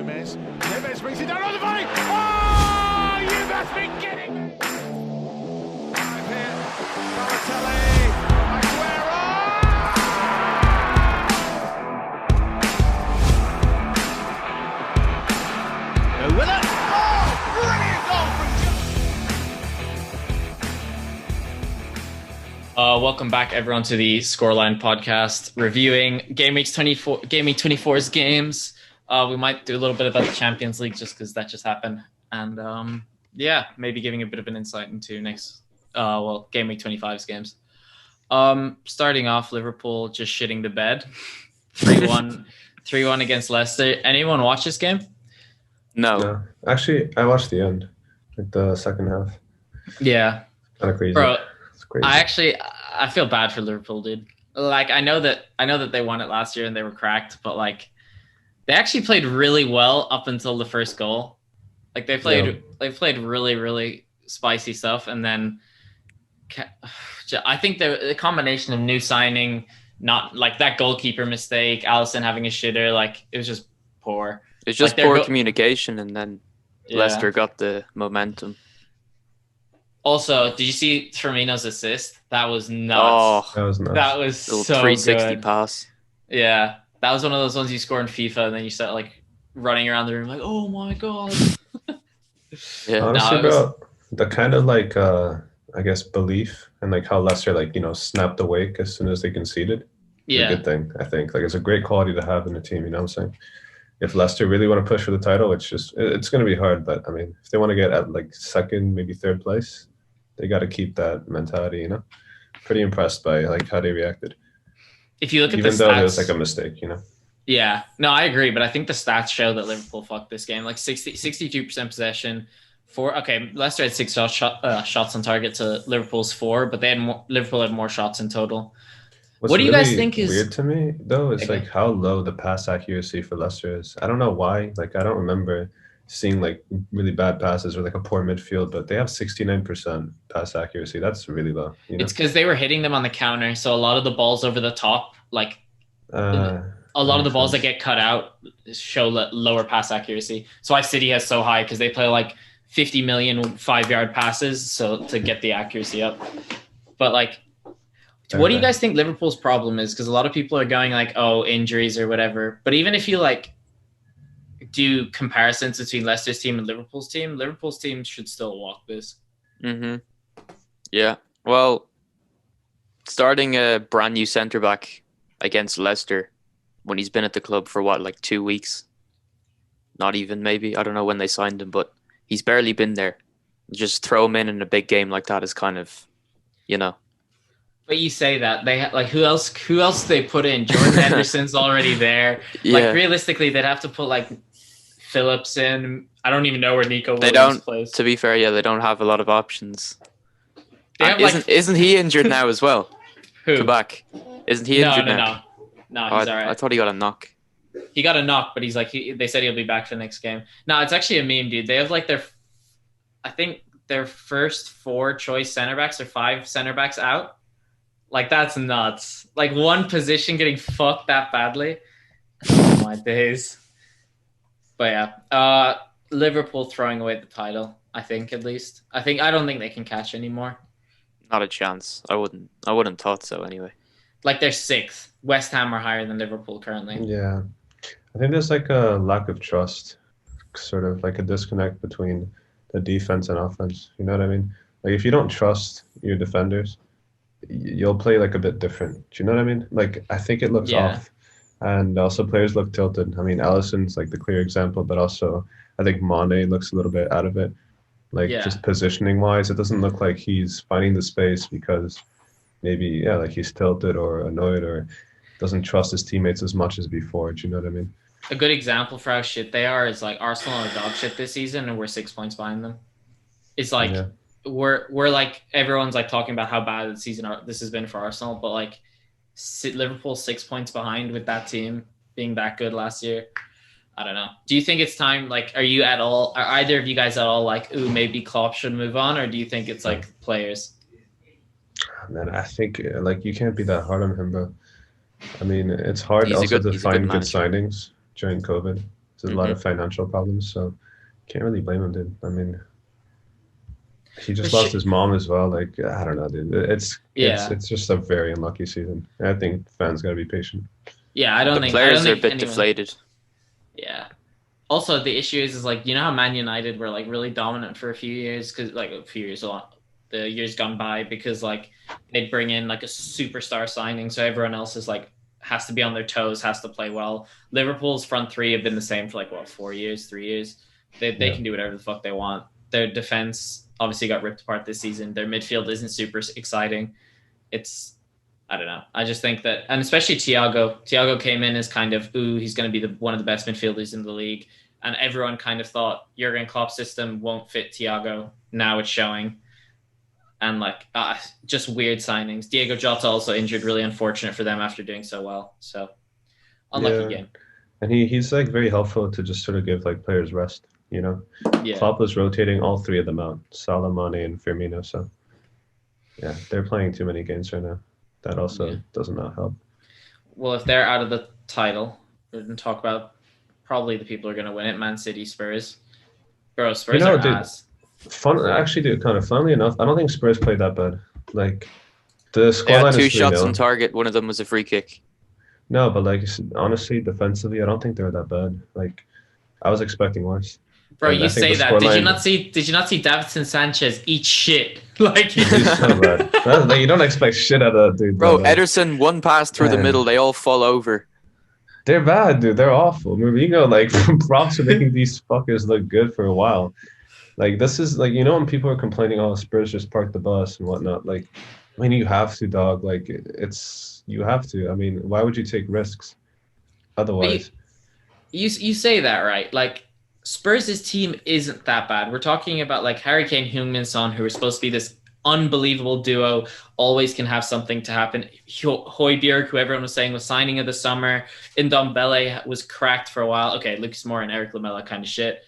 Gomez. Gomez brings it down on the volley. Oh, you must be kidding me! Right here, Martinelli, Aguero! Who will it? Oh, brilliant goal from Welcome back, everyone, to the Scoreline podcast, reviewing Game Week 24's games. We might do a little bit about the Champions League just because that just happened, and maybe giving a bit of an insight into Game Week 25's games. Starting off, Liverpool just shitting the bed, 3-1 against Leicester. Anyone watch this game? No. Actually, I watched the end, like the second half. Yeah, kind of crazy. Bro, it's crazy. I feel bad for Liverpool, dude. Like, I know that they won it last year and they were cracked, but like, they actually played really well up until the first goal. Like, they played really, really spicy stuff, and then I think the combination of new signing, not like that goalkeeper mistake, Alisson having a shitter, like, it was just poor. It's just like, poor communication, and then Leicester got the momentum. Also, did you see Firmino's assist? That was nuts. Oh, that was nuts. That was so 360 good. pass. Yeah, that was one of those ones you score in FIFA, and then you start like running around the room like, "Oh my god!" Yeah, honestly, bro, the kind of like I guess belief and like how Leicester snapped awake as soon as they conceded. Yeah, a good thing. I think like it's a great quality to have in a team. You know what I'm saying? If Leicester really want to push for the title, it's going to be hard. But I mean, if they want to get at like second, maybe third place, they got to keep that mentality. You know, pretty impressed by like how they reacted. If you look at even the though stats, it was like a mistake, you know. Yeah, no, I agree, but I think the stats show that Liverpool fucked this game. Like 62% possession. Leicester had 6 shots on target to Liverpool's 4, but Liverpool had more shots in total. What do you guys think is weird to me though? Is like how low the pass accuracy for Leicester is. I don't know why. Like, I don't remember seeing like really bad passes or like a poor midfield, but they have 69% pass accuracy. That's really low. You know? It's because they were hitting them on the counter, so a lot of the balls over the top, like a lot of the balls that get cut out, show lower pass accuracy. So why City has so high, because they play like 50 million 5-yard passes, so to get the accuracy up. But like, what do you guys think Liverpool's problem is? Because a lot of people are going like, oh, injuries or whatever. But even if you like do comparisons between Leicester's team and Liverpool's team should still walk this. Mm-hmm. Yeah. Well, starting a brand new centre-back against Leicester when he's been at the club for like 2 weeks? Not even, maybe. I don't know when they signed him, but he's barely been there. Just throw him in a big game like that is kind of, But you say that they like who else they put in? Jordan Henderson's already there. Yeah. Like, realistically, they'd have to put like Phillips in. I don't even know where Nico Williams plays. To be fair, they don't have a lot of options. Isn't he injured now as well? Who? Kabak. Isn't he injured now? No, he's all right. I thought he got a knock. He got a knock, but he's like they said he'll be back for the next game. No, it's actually a meme, dude. They have like their first 4 choice center backs or 5 center backs out. Like, that's nuts. Like, one position getting fucked that badly. Oh my days. But yeah, Liverpool throwing away the title. I think, at least. I don't think they can catch anymore. Not a chance. I wouldn't thought so anyway. Like, they're 6th. West Ham are higher than Liverpool currently. Yeah, I think there's like a lack of trust, sort of like a disconnect between the defense and offense. You know what I mean? Like, if you don't trust your defenders, you'll play like a bit different. Do you know what I mean? Like, I think it looks off, and also players look tilted. I mean, Alisson's like the clear example, but also I think Mane looks a little bit out of it. Like, just positioning wise, it doesn't look like he's finding the space because maybe like he's tilted or annoyed or doesn't trust his teammates as much as before. Do you know what I mean? A good example for how shit they are is like Arsenal are dog shit this season, and we're 6 points behind them. It's like we're like, everyone's like talking about how bad the season this has been for Arsenal, but like Liverpool 6 points behind with that team being that good last year. I don't know. Do you think it's time? Like, are either of you guys at all like, ooh, maybe Klopp should move on, or do you think it's like players? Man, I think like you can't be that hard on him, bro. I mean, it's hard He's also a to good find good manager. signings during COVID. There's a lot of financial problems, so can't really blame him, dude. I mean, he just lost his mom as well. Like, I don't know, dude. It's just a very unlucky season. I think fans gotta be patient. Yeah, I don't the think players are a bit anyone, deflated. Yeah. Also, the issue is like, you know how Man United were like really dominant for a few years, because like the years gone by, because like they'd bring in like a superstar signing, so everyone else is like has to be on their toes, has to play well. Liverpool's front three have been the same for like 3 years. They can do whatever the fuck they want. Their defense obviously got ripped apart this season. Their midfield isn't super exciting. I don't know. I just think that, and especially Thiago. Thiago came in as kind of, he's going to be one of the best midfielders in the league. And everyone kind of thought Jurgen Klopp's system won't fit Thiago. Now it's showing. And like, just weird signings. Diego Jota also injured, really unfortunate for them after doing so well. So, unlucky game. And he's like very helpful to just sort of give like players rest, you know? Yeah. Klopp was rotating all three of them out, Salah, Mane, and Firmino. So, yeah, they're playing too many games right now. That also does not help. Well, if they're out of the title, we're going to talk about probably the people who are going to win it. Man City, Spurs. Bro, Spurs are ass. Actually, dude, kind of funnily enough, I don't think Spurs played that bad. Like, the scoreline is 3-0. 2 shots on target. One of them was a free kick. No, but like, honestly, defensively, I don't think they were that bad. Like, I was expecting worse. Bro, you say that. Did you not see Davinson Sanchez eat shit? Like, he's so bad. You don't expect shit out of that dude. Bro, Ederson, one pass through the middle, they all fall over. They're bad, dude. They're awful. Mourinho, like, props for making these fuckers look good for a while. Like, this is like, you know, when people are complaining, oh, Spurs just parked the bus and whatnot. Like, I mean, you have to, dog. Like, you have to. I mean, why would you take risks otherwise? You say that, right? Like, Spurs' team isn't that bad. We're talking about like Harry Kane, Heung-min Son, who are supposed to be this unbelievable duo, always can have something to happen. Højbjerg, who everyone was saying was signing of the summer. Ndombele was cracked for a while. Okay, Lucas Moura and Eric Lamela kind of shit.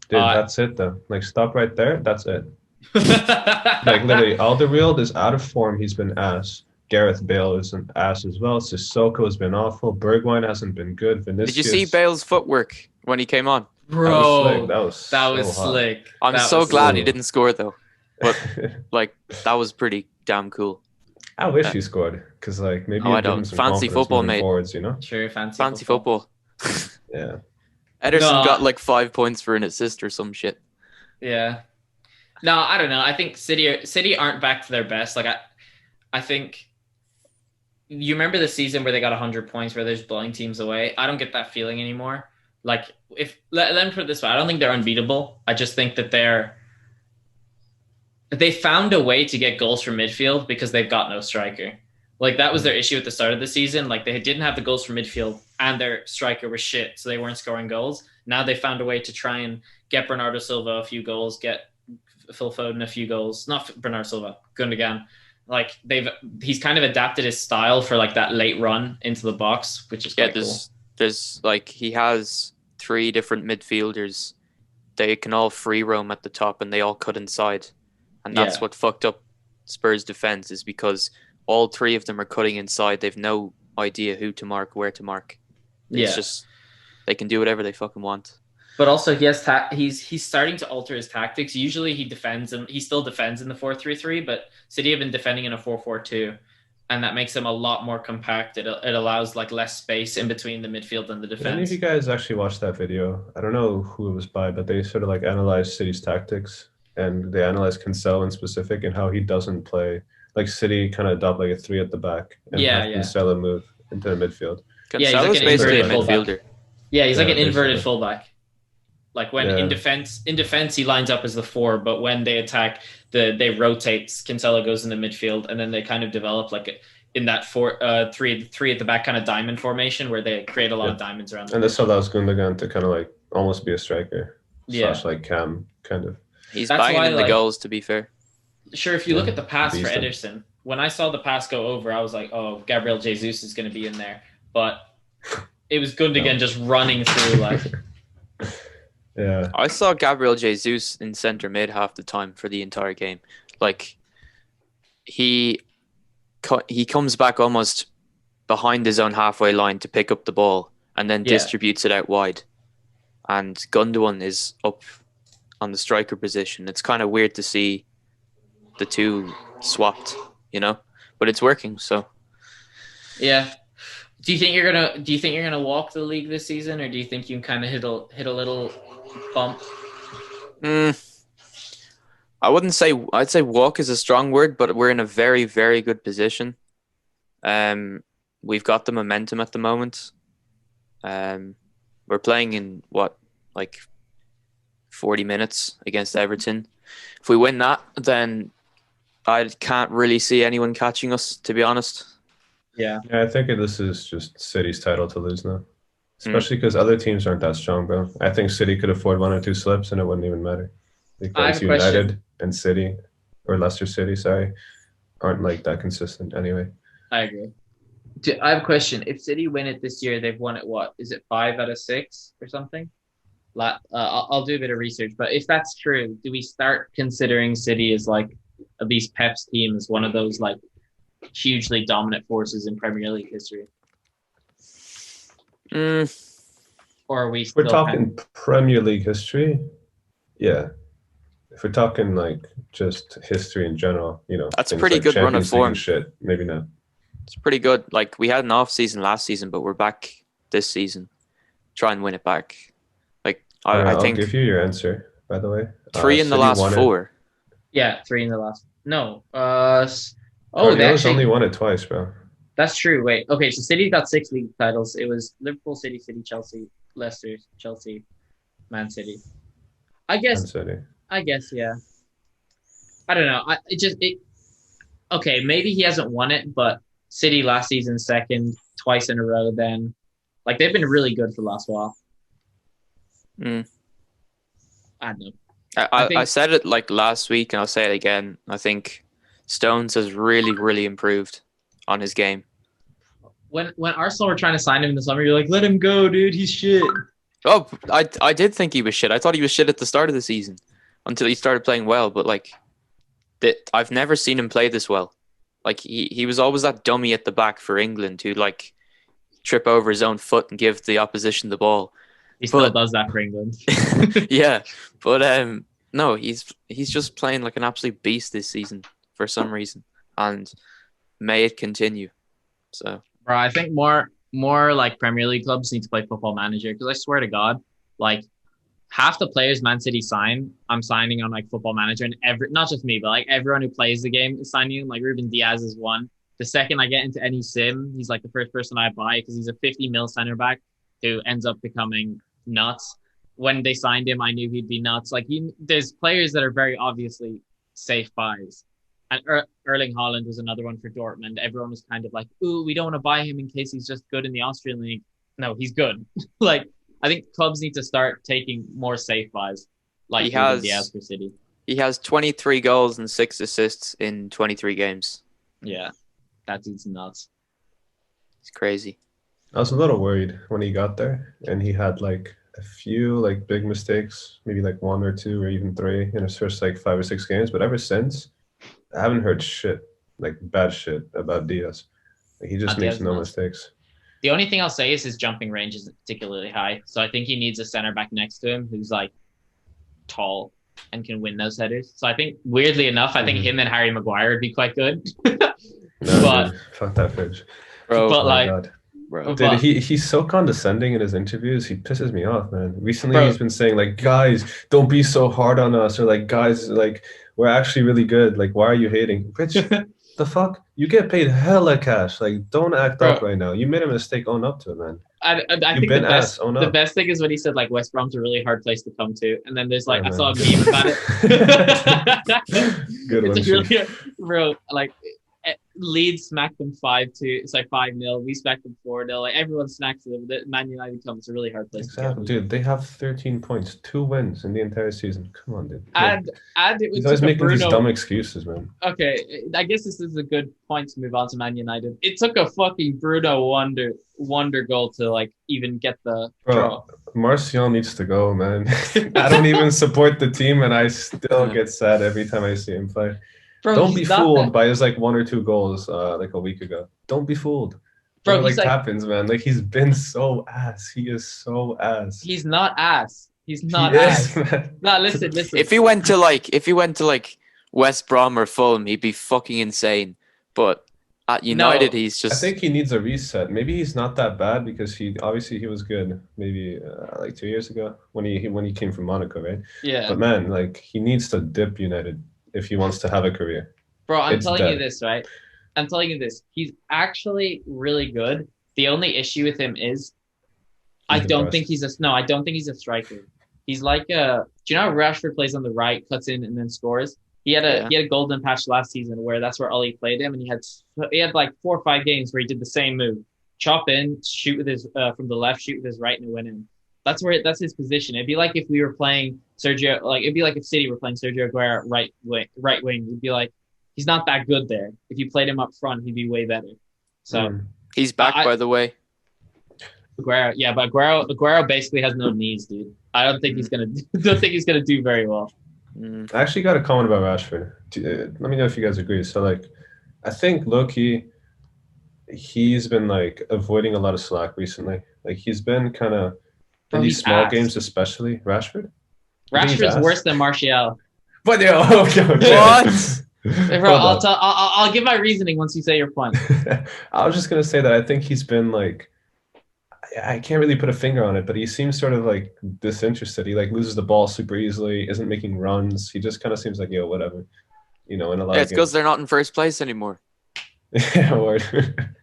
Dude, that's it though. Like, stop right there. That's it. Like, literally, Alderweireld is out of form. He's been ass. Gareth Bale is an ass as well. Sissoko has been awful. Bergwijn hasn't been good. Vinicius. Did you see Bale's footwork when he came on? Bro, that was slick. I'm so glad he didn't score though. But like, that was pretty damn cool. I wish he scored, because like maybe I don't. Fancy football, mate. Forwards, you know? Sure, fancy football. Yeah. Ederson got like 5 points for an assist or some shit. Yeah. No, I don't know. I think City aren't back to their best. Like, I think you remember the season where they got 100 points where they're just blowing teams away. I don't get that feeling anymore. Like, let me put it this way, I don't think they're unbeatable. I just think that they found a way to get goals from midfield because they've got no striker. Like, that was their issue at the start of the season. Like, they didn't have the goals from midfield and their striker was shit, so they weren't scoring goals. Now they found a way to try and get Bernardo Silva a few goals, get Phil Foden a few goals. Not Bernardo Silva, Gundogan. Like, he's kind of adapted his style for like that late run into the box, which is quite cool. There's like, he has 3 different midfielders. They can all free roam at the top and they all cut inside. And that's what fucked up Spurs' defense, is because all 3 of them are cutting inside. They've no idea who to mark, where to mark. It's just, they can do whatever they fucking want. But also he's starting to alter his tactics. Usually he defends, and he still defends in the 4-3-3, but City have been defending in a 4-4-2. And that makes them a lot more compact. It allows like less space in between the midfield and the defense. Did any of you guys actually watch that video? I don't know who it was by, but they sort of like analyzed City's tactics, and they analyzed Cancelo in specific and how he doesn't play. Like, City kind of adopt like a 3 at the back and have Cancelo move into the midfield. Cancelo's basically a midfielder. Yeah, he's like an inverted fullback. Like, when in defense he lines up as the 4, but when they attack, they rotate. Cancelo goes into midfield, and then they kind of develop like in that 3 at the back kind of diamond formation where they create a lot of diamonds around. And this allows Gundogan to kind of like almost be a striker. Slash like Cam, kind of. He's banging in the goals, to be fair. Sure, if you look at the pass for Ederson, when I saw the pass go over, I was like, oh, Gabriel Jesus is going to be in there. But it was Gundogan just running through like... Yeah, I saw Gabriel Jesus in centre mid half the time for the entire game. Like, he comes back almost behind his own halfway line to pick up the ball and then distributes it out wide. and Gundogan is up on the striker position. It's kind of weird to see the two swapped, but it's working. So yeah. Do you think you're gonna walk the league this season, or do you think you can kind of hit a little bump? I'd say walk is a strong word, but we're in a very, very good position. We've got the momentum at the moment. We're playing in 40 minutes against Everton. If we win that, then I can't really see anyone catching us, to be honest. Yeah, I think this is just City's title to lose now, especially because other teams aren't that strong, bro. I think City could afford 1 or 2 slips and it wouldn't even matter. Because United and City, or Leicester City, sorry, aren't like that consistent anyway. I agree. I have a question. If City win it this year, they've won it, what? Is it 5 out of 6 or something? I'll do a bit of research. But if that's true, do we start considering City as like at least Pep's team as one of those like hugely dominant forces in Premier League history? Or are we still we're talking Premier League history? Yeah. If we're talking like just history in general, that's a pretty good run of form. Shit, maybe not. It's pretty good. Like we had an off season last season, but we're back this season. Try and win it back. Like I think. I'll give you your answer. By the way, 3 in the last 4. Yeah, 3 in the last. No. They actually only won it twice, bro. That's true. Wait. Okay, so City got 6 league titles. It was Liverpool, City, Chelsea, Leicester, Chelsea, Man City. I guess, yeah. I don't know. Okay, maybe he hasn't won it, but City last season 2nd, twice in a row then. Like, they've been really good for the last while. I don't know. I said it like last week, and I'll say it again. I think Stones has really, really improved on his game. When Arsenal were trying to sign him in the summer, you're like, let him go, dude. He's shit. Oh, I did think he was shit. I thought he was shit at the start of the season until he started playing well. But like, I've never seen him play this well. Like he was always that dummy at the back for England who like trip over his own foot and give the opposition the ball. He still does that for England. Yeah, but no, he's just playing like an absolute beast this season for some reason, and may it continue. So, bro, I think more like Premier League clubs need to play Football Manager, because I swear to God, like half the players Man City sign, I'm signing on like Football Manager, and not just me, but like everyone who plays the game is signing him. Like Ruben Diaz is one. The second I get into any sim, he's like the first person I buy because he's a 50 mil center back who ends up becoming nuts. When they signed him, I knew he'd be nuts. Like there's players that are very obviously safe buys. And Erling Haaland was another one for Dortmund. Everyone was kind of like, ooh, we don't want to buy him in case he's just good in the Austrian league. No, he's good. Like, I think clubs need to start taking more safe buys. Like Diaz for City. He has 23 goals and 6 assists in 23 games. Yeah, that dude's nuts. It's crazy. I was a little worried when he got there, and he had like a few like big mistakes, maybe like 1 or 2 or even 3 in his first like 5 or 6 games. But ever since, I haven't heard shit, like bad shit about Diaz. Like, he just makes no mistakes. The only thing I'll say is his jumping range isn't particularly high. So I think he needs a center back next to him who's like tall and can win those headers. So I think, weirdly enough, I think him and Harry Maguire would be quite good. But dude, fuck that fridge. Bro, but like, God. Bro. Dude, he's so condescending in his interviews. He pisses me off, man. Recently, he's been saying like, guys, don't be so hard on us, or like, guys, like, we're actually really good. Like, why are you hating? Rich, the fuck? You get paid hella cash. Like, don't act up right now. You made a mistake. Own up to it, man. I think the best thing is when he said like West Brom's a really hard place to come to, and then there's like I saw a meme about it. Good one. It's really, bro. Like Leeds smacked them 5-2. It's like 5-0. We smacked them 4-0. Like everyone smacks them. Man United comes. It's a really hard place. Exactly, dude. They have 13 points, 2 wins in the entire season. Come on, dude. And it was he's always making these dumb excuses, man. Okay, I guess this is a good point to move on to Man United. It took a fucking Bruno wonder goal to like even get the draw. Martial needs to go, man. I don't even support the team, and I still get sad every time I see him play. Bro, don't be fooled by his like 1 or 2 goals like a week ago. Don't be fooled. Bro, like he's like happens, man. Like he's been so ass. He is so ass. he's not ass. He's not He ass. is, man. No, listen. If he went to like West Brom or Fulham, he'd be fucking insane. But at United, No. he's I just think he needs a reset. Maybe he's not that bad because he was good maybe like 2 years ago when he came from Monaco, right? Yeah. But man, like he needs to dip United if he wants to have a career. Bro, I'm It's telling dead. you this, right? I'm telling you this. He's actually really good. The only issue with him is I don't think he's a striker. He's like do you know how Rashford plays on the right, cuts in and then scores? He had a golden patch last season where that's where Ollie played him, and he had like 4 or 5 games where he did the same move: chop in, shoot with his from the left, shoot with his right, and it went in. That's his position. It'd be like if we were playing Sergio, like it'd be like if City were playing Sergio Aguero right wing. You'd be like, he's not that good there. If you played him up front, he'd be way better. So he's back, by the way. Aguero, yeah, but Aguero basically has no knees, dude. I don't think he's gonna do very well. I actually got a comment about Rashford. Let me know if you guys agree. So, like, I think low-key, he's been, like, avoiding a lot of slack recently. Like, he's been kind of, in these small games especially, Rashford? Rashford's worse than Martial. But, What? Bro, I'll give my reasoning once you say your point. I was just going to say that I think he's been, like, I can't really put a finger on it, but he seems sort of like disinterested. He like loses the ball super easily, isn't making runs. He just kind of seems like, yo, whatever. In a lot of it's because they're not in first place anymore. Yeah, word.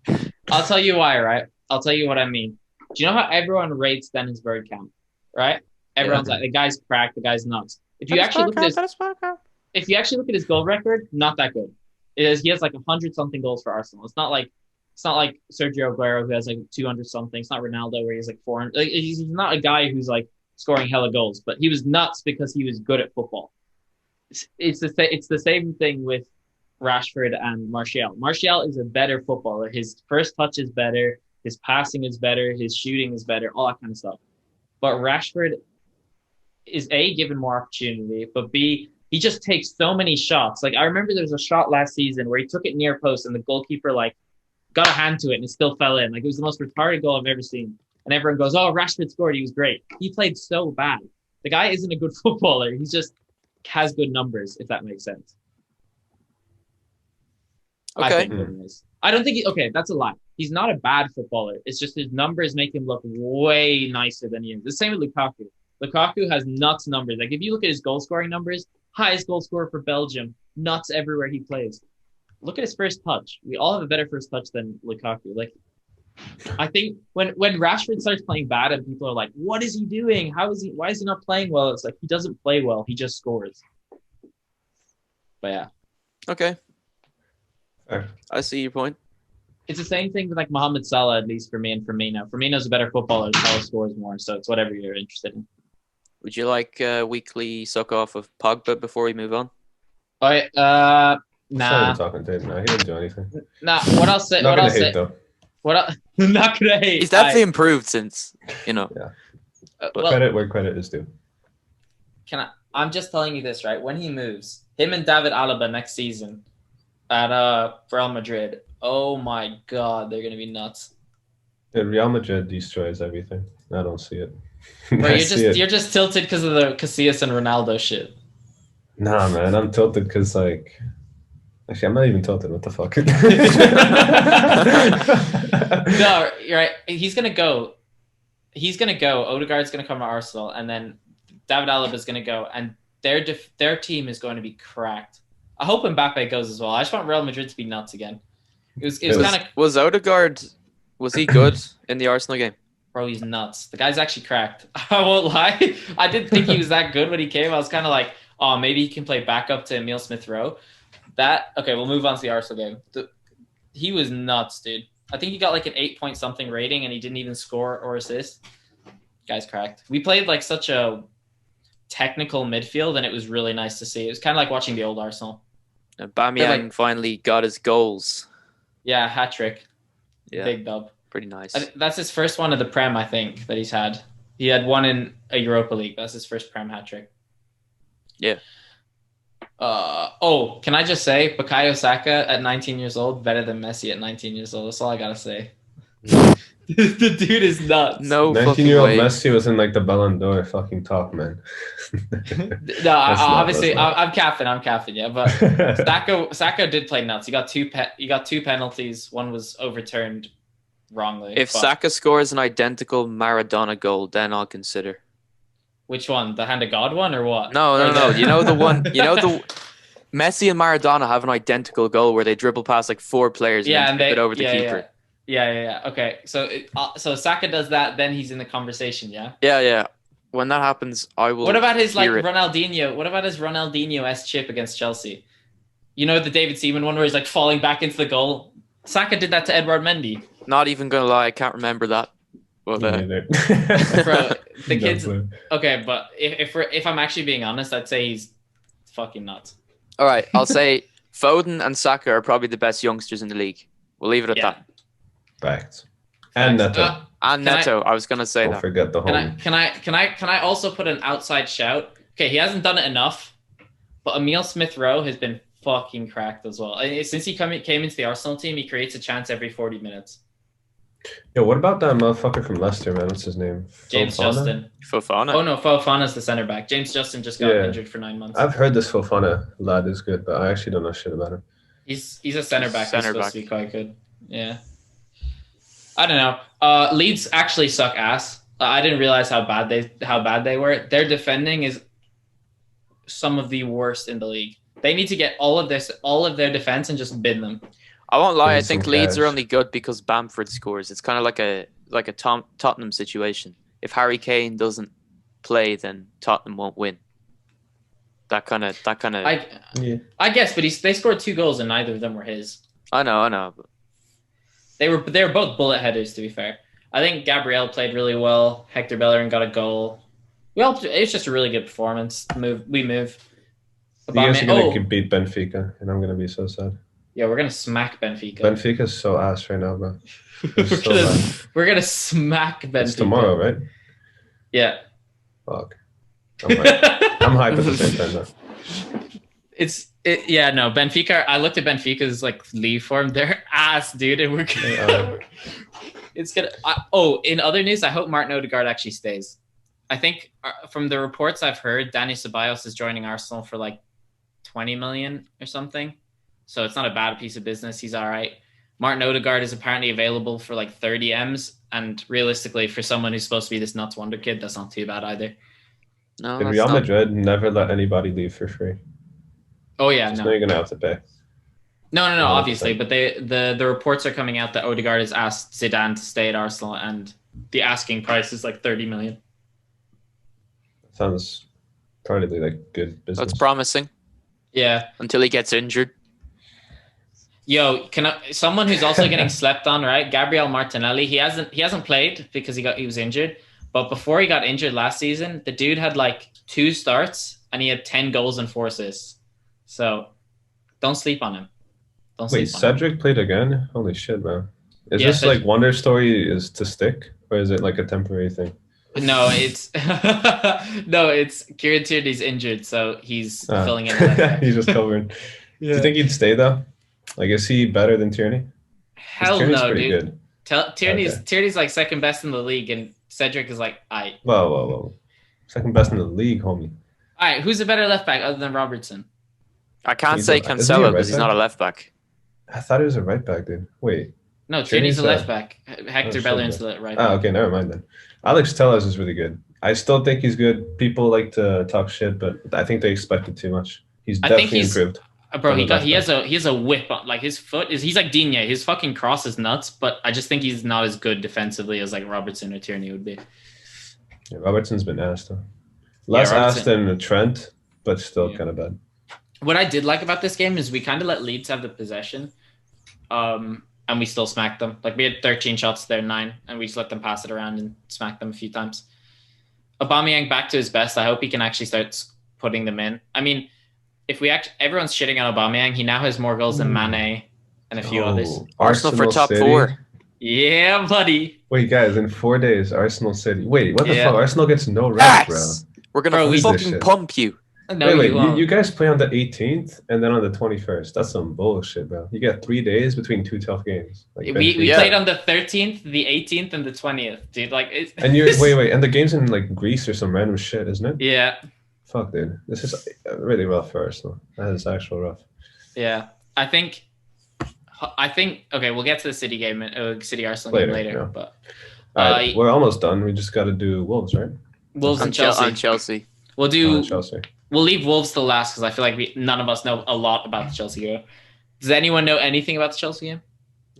I'll tell you why, right? I'll tell you what I mean. Do you know how everyone rates Dennis Bergkamp, right? Everyone's like, the guy's cracked, the guy's nuts. If you actually look at his goal record, not that good. He has like 100-something goals for Arsenal. It's not like Sergio Aguero who has like 200 something. It's not Ronaldo where he has like 400. Like, he's not a guy who's like scoring hella goals, but he was nuts because he was good at football. It's the same thing with Rashford and Martial. Martial is a better footballer. His first touch is better. His passing is better. His shooting is better. All that kind of stuff. But Rashford is A, given more opportunity, but B, he just takes so many shots. Like I remember there was a shot last season where he took it near post and the goalkeeper like got a hand to it and it still fell in. Like it was the most retarded goal I've ever seen. And everyone goes, "Oh, Rashford scored. He was great." He played so bad. The guy isn't a good footballer. He just has good numbers, if that makes sense. Okay. I think it is. I don't think okay, that's a lie. He's not a bad footballer. It's just his numbers make him look way nicer than he is. The same with Lukaku. Lukaku has nuts numbers. Like if you look at his goal scoring numbers, highest goal scorer for Belgium, nuts everywhere he plays. Look at his first touch. We all have a better first touch than Lukaku. Like, I think when Rashford starts playing bad and people are like, "What is he doing? Why is he not playing well?" It's like he doesn't play well. He just scores. But yeah. Okay. I see your point. It's the same thing with like Mohamed Salah, at least for me and Firmino. Firmino's a better footballer. Salah scores more, so it's whatever you're interested in. Would you like a weekly suck off of Pogba before we move on? All right. Nah. Talking to him. Nah, he didn't do anything. Nah. What I'll say. Not gonna hate though. Not gonna hate. He's definitely improved since Yeah. Well, Credit where credit is due. I'm just telling you this, right? When he moves, him and David Alaba next season at Real Madrid. Oh my God, they're gonna be nuts. Yeah, Real Madrid destroys everything. I don't see it. Bro, you're just tilted because of the Casillas and Ronaldo shit. Nah, man, I'm tilted because like. Actually, I'm not even tilted. What the fuck? No, you're right. He's gonna go. Odegaard's gonna come to Arsenal, and then David Alaba is gonna go, and their team is going to be cracked. I hope Mbappe goes as well. I just want Real Madrid to be nuts again. Was Odegaard? Was he good in the Arsenal game? Bro, he's nuts. The guy's actually cracked. I won't lie. I didn't think he was that good when he came. I was kind of like, oh, maybe he can play backup to Emile Smith-Rowe. Okay, we'll move on to the Arsenal game. He was nuts, dude. I think he got like an 8-point-something rating, and he didn't even score or assist. Guy's cracked. We played like such a technical midfield, and it was really nice to see. It was kind of like watching the old Arsenal. Bamiyang finally got his goals. Yeah, hat trick. Yeah, big dub. Pretty nice. That's his first one of the Prem, I think, that he's had. He had one in a Europa League. That's his first Prem hat trick. Yeah. Can I just say, Bukayo Saka at 19 years old, better than Messi at 19 years old. That's all I gotta say. The dude is nuts. No fucking 19-year-old way. Messi was in like the Ballon d'Or fucking top, man. No, obviously, I'm capping, yeah. But Saka did play nuts. He got two penalties. One was overturned wrongly. If Saka scores an identical Maradona goal, then I'll consider. Which one? The hand of God one or what? No. You know the one. You know the Messi and Maradona have an identical goal where they dribble past like 4 players and then tip it over the keeper. Yeah. Okay, so Saka does that, then he's in the conversation, yeah. Yeah. When that happens, I will. What about his like it. Ronaldinho? What about his Ronaldinho-esque chip against Chelsea? You know the David Seaman one where he's like falling back into the goal. Saka did that to Edouard Mendy. Not even gonna lie, I can't remember that. But, Bro, the kids. Okay, but if I'm actually being honest, I'd say he's fucking nuts. All right, I'll say Foden and Saka are probably the best youngsters in the league. We'll leave it at that. Facts. And Neto. And Neto, I was gonna say Don't that. forget the home. Can I also put an outside shout? Okay, he hasn't done it enough, but Emile Smith-Rowe has been fucking cracked as well. Since he came into the Arsenal team, he creates a chance every 40 minutes. Yo, what about that motherfucker from Leicester, man? What's his name? James Justin. Fofana. Oh no, Fofana's the center back. James Justin just got injured for 9 months. I've heard this Fofana lad is good, but I actually don't know shit about him. He's a center back. He's supposed to be quite good. Yeah. I don't know. Leeds actually suck ass. I didn't realize how bad they were. Their defending is some of the worst in the league. They need to get all of their defense and just bin them. I won't lie. I think Leeds are only good because Bamford scores. It's kind of like a Tottenham situation. If Harry Kane doesn't play, then Tottenham won't win. That kind of. I guess, but they scored 2 goals and neither of them were his. I know. But they were both bullet headers. To be fair, I think Gabrielle played really well. Hector Bellerin got a goal. It's just a really good performance. We move. You guys are gonna beat Benfica, and I'm gonna be so sad. Yeah, we're gonna smack Benfica. Benfica's so ass right now, bro. We're gonna smack Benfica. It's tomorrow, right? Yeah. Fuck. I'm hyped at the same time, though. Benfica. I looked at Benfica's like league form. They're ass, dude, and we're gonna. It's gonna. In other news, I hope Martin Odegaard actually stays. I think from the reports I've heard, Dani Ceballos is joining Arsenal for like 20 million or something. So it's not a bad piece of business. He's all right. Martin Odegaard is apparently available for like 30 M's. And realistically, for someone who's supposed to be this nuts wonder kid, that's not too bad either. No, and Real Madrid never let anybody leave for free. Oh, yeah. No, you're going to have to pay. No, obviously. But the reports are coming out that Odegaard has asked Zidane to stay at Arsenal and the asking price is like 30 million. Sounds probably like good business. That's promising. Yeah. Until he gets injured. Yo, someone who's also getting slept on, right? Gabrielle Martinelli. He hasn't played because he was injured. But before he got injured last season, the dude had like 2 starts and he had 10 goals and 4 assists. So don't sleep on him. Wait, Cedric played again? Holy shit, man. Is this like Wonder Story is to stick? Or is it like a temporary thing? No, it's Kieran Tierney's injured, so he's filling in. He's just covering. Do you think he'd stay though? Like, is he better than Tierney? Hell no, dude. Tierney's like second best in the league, and Cedric is like, aight. Whoa. Second best in the league, homie. Alright, who's a better left back other than Robertson? I can't say Cancelo because he's not a left back. I thought he was a right back, dude. Wait. No, Tierney's a left back. Hector Bellerin's the right back. Okay, never mind then. Alex Telles is really good. I still think he's good. People like to talk shit, but I think they expected too much. He's definitely improved. Bro, he has a whip on, like his foot he's like Digne. His fucking cross is nuts, but I just think he's not as good defensively as like Robertson or Tierney would be. Yeah, Robertson's been asked though. Less asked than Trent, but still kind of bad. What I did like about this game is we kind of let Leeds have the possession, and we still smacked them. Like we had 13 shots, they're 9, and we just let them pass it around and smack them a few times. Aubameyang back to his best. I hope he can actually start putting them in. I mean, if everyone's shitting on Aubameyang, he now has more goals than Mane and a few others. Arsenal for top 4. Yeah, buddy. Wait, guys, in 4 days, Arsenal City. Wait, what the fuck? Arsenal gets no rest, bro. We're gonna fucking pump you. No, wait, you won't. you guys play on the 18th and then on the 21st. That's some bullshit, bro. You get 3 days between 2 tough games. Like, we Yeah. played on the 13th, the 18th, and the 20th, dude. Like, it's, and you're wait, and the game's in like Greece or some random shit, isn't it? yeah, Fuck, dude. This is really rough for Arsenal. That is actual rough. yeah. I think. Okay, we'll get to the City game, City Arsenal game later. Yeah. But All right, we're almost done. We just got to do Wolves, right? Wolves and Chelsea. On Chelsea. We'll do. Chelsea. We'll leave Wolves to last because I feel like none of us know a lot about the Chelsea game. Does anyone know anything about the Chelsea game?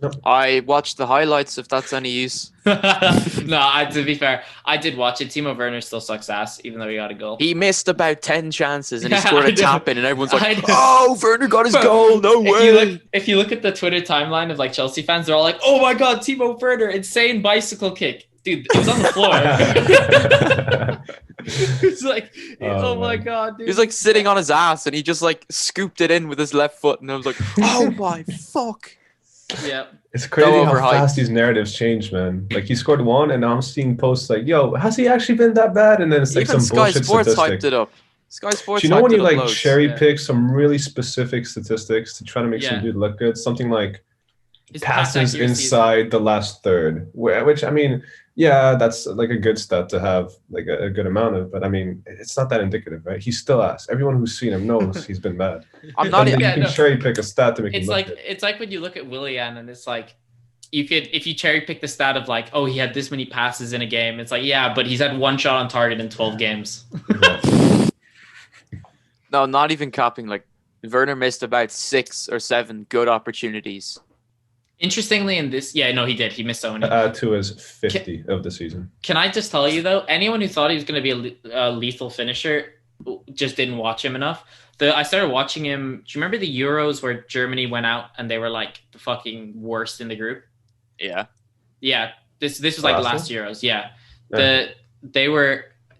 No. I watched the highlights, if that's any use. No, to be fair, I did watch it. Timo Werner still sucks ass, even though he got a goal. He missed about 10 chances and he scored I a know. tap in, and everyone's I like, know. "Oh, Werner got his goal! No way!" If you look at the Twitter timeline of like Chelsea fans, they're all like, "Oh my god, Timo Werner, insane bicycle kick, dude! It was on the floor." It's like, oh my god, dude! He was like sitting on his ass, and he just like scooped it in with his left foot, and I was like, "Oh my fuck!" Yeah. It's crazy So how overhyped. fast these narratives change, man. Like, he scored one, and now I'm seeing posts like, "Yo, has he actually been that bad?" And then it's like Even some Sky bullshit Sports statistic. hyped it up. Sky Sports. Do you know when hyped you it up like loads. cherry Yeah. pick some really specific statistics to try to make Yeah. some dude look good? Something like His pass passes accuracy is- inside the last third, which I mean, yeah, that's like a good stat to have like a good amount of, but I mean, it's not that indicative, right? He's still ass. Everyone who's seen him knows he's been bad. I'm not. And then e- you can cherry pick a stat to make him It's look like good. it's like when you look at Willian and it's like you could if you cherry pick the stat of like, oh, he had this many passes in a game. It's like, yeah, but he's had one shot on target in 12 games. No, not even copying. Like Werner missed about 6 or 7 good opportunities. Interestingly, in this, yeah, no, he did. He missed so many. To his 50 of the season. Can I just tell you though, anyone who thought he was going to be a lethal finisher just didn't watch him enough. I started watching him. Do you remember the Euros where Germany went out and they were like the fucking worst in the group? Yeah. Yeah, this was like last Euros. Yeah, Yeah.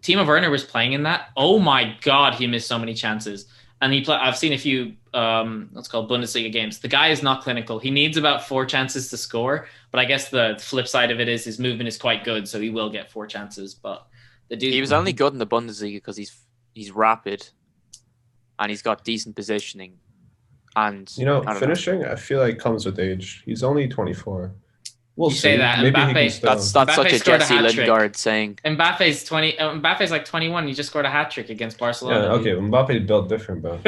Timo Werner was playing in that. Oh my god, he missed so many chances. And I've seen a few what's called Bundesliga games. The guy is not clinical. He needs about 4 chances to score. But I guess the flip side of it is his movement is quite good, so he will get 4 chances. But the dude, He was only good in the Bundesliga because he's rapid, and he's got decent positioning. And You know, I don't finishing, I feel like comes with age. He's only 24. We'll You say see. that, Maybe he Mbappe- can still. That's Mbappe such a scored a Jesse hat-trick. Lingard saying. Mbappe's 20. Mbappe's like 21. He just scored a hat trick against Barcelona. Yeah, okay. Mbappe built different, bro.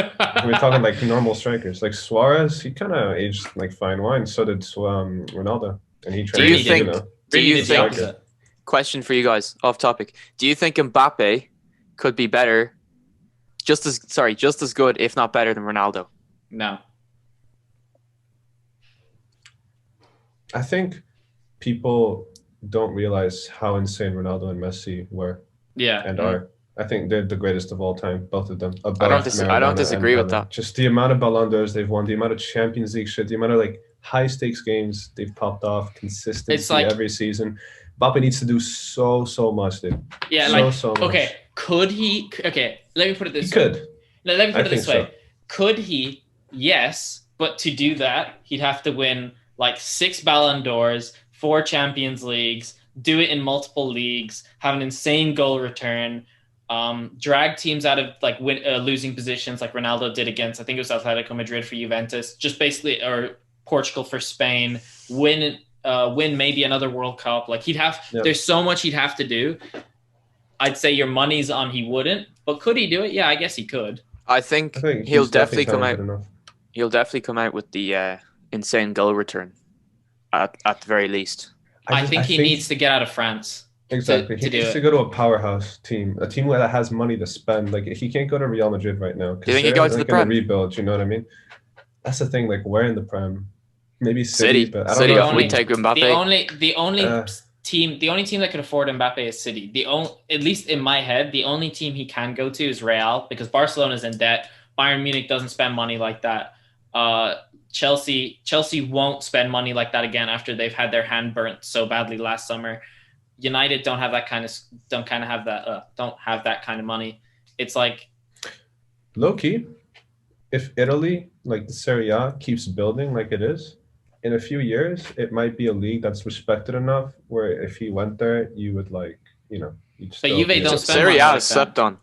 We're talking like normal strikers. Like Suarez, he kind of aged like fine wine. So did Ronaldo, and he Do you transitioned, think? know? Do Really you did the think? opposite. Question for you guys, off topic. Do you think Mbappe could be better, just as good, if not better, than Ronaldo? No. I think people don't realize how insane Ronaldo and Messi were Yeah. and are. I think they're the greatest of all time, both of them. I don't Maradona disagree and with Pelé. that. Just the amount of Ballon d'Ors they've won, the amount of Champions League shit, the amount of like high stakes games they've popped off, consistency It's like- every season. Mbappe needs to do so much, dude. Yeah. So much. Okay. Could he? Okay. Let me put it He this way. could. Let me put I it this think way. Could he? Yes. But to do that, he'd have to win like 6 Ballon d'Ors, 4 Champions Leagues, do it in multiple leagues, have an insane goal return, drag teams out of like losing positions like Ronaldo did against, I think it was Atletico Madrid for Juventus, just basically, or Portugal for Spain, win maybe another World Cup. Like there's so much he'd have to do. I'd say your money's on he wouldn't, but could he do it? Yeah, I guess he could. I think he's he'll definitely come out. talented enough. He'll definitely come out with the insane goal return, at the very least. I think he needs to get out of France. Exactly. to He do needs it. to go to a powerhouse team, a team that has money to spend. Like, he can't go to Real Madrid right now. Do you think he goes to the in a Prem? rebuild? You know what I mean? That's the thing. Like, where in the Prem? Maybe City, but I don't City. know. If we take Mbappe, The only team that could afford Mbappe is City. At least in my head, the only team he can go to is Real because Barcelona's in debt. Bayern Munich doesn't spend money like that. Chelsea won't spend money like that again after they've had their hand burnt so badly last summer. United don't have that kind of money. It's like Low key, if Italy, like the Serie A, keeps building like it is, in a few years, it might be a league that's respected enough where if he went there, you would like, you'd But still Juve be- don't spend Serie money A like is slept on.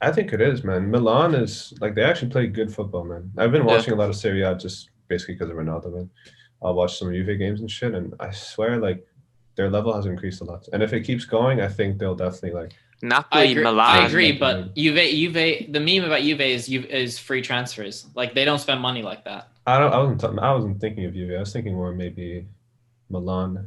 I think it is, man. Milan is like they actually play good football, man. I've been watching a lot of Serie A just basically because of Ronaldo, man. I'll watch some Juve games and shit, and I swear, like, their level has increased a lot. And if it keeps going, I think they'll definitely like. Napoli, Milan. I agree, but Juve. The meme about Juve is free transfers. Like they don't spend money like that. I wasn't thinking of Juve. I was thinking more maybe Milan,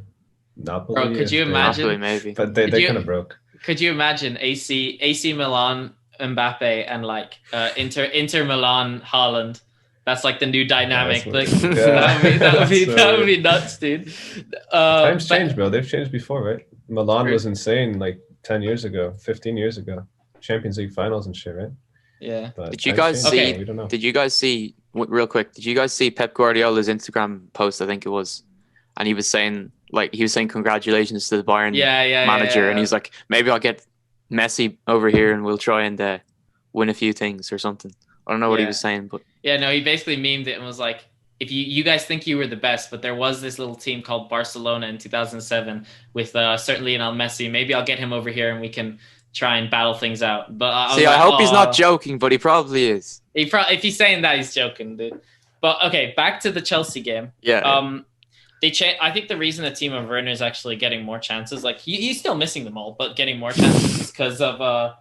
Napoli. Bro, could you imagine? Napoli, maybe. But they kind of broke. Could you imagine AC Milan, Mbappe, and like Inter Milan, Haaland? That's like the new dynamic. Like that would be nuts, dude. Times change, bro. They've changed before, right? Milan was insane like 10 years ago, 15 years ago. Champions League finals and shit, right? Yeah. But Did you guys see? We don't know. Did you guys see? Real quick, did you guys see Pep Guardiola's Instagram post? I think it was, and he was saying congratulations to the Bayern manager, and he's like, maybe I'll get Messi over here and we'll try and win a few things or something. I don't know what he was saying, but no, he basically memed it and was like, if you guys think you were the best, but there was this little team called Barcelona in 2007 with certainly Lionel Messi. Maybe I'll get him over here and we can try and battle things out. But I hope he's not joking, but he probably is. If he's saying that, he's joking, dude. But okay, back to the Chelsea game. Yeah. I think the reason the team of Werner is actually getting more chances, like he's still missing them all, but getting more chances is because of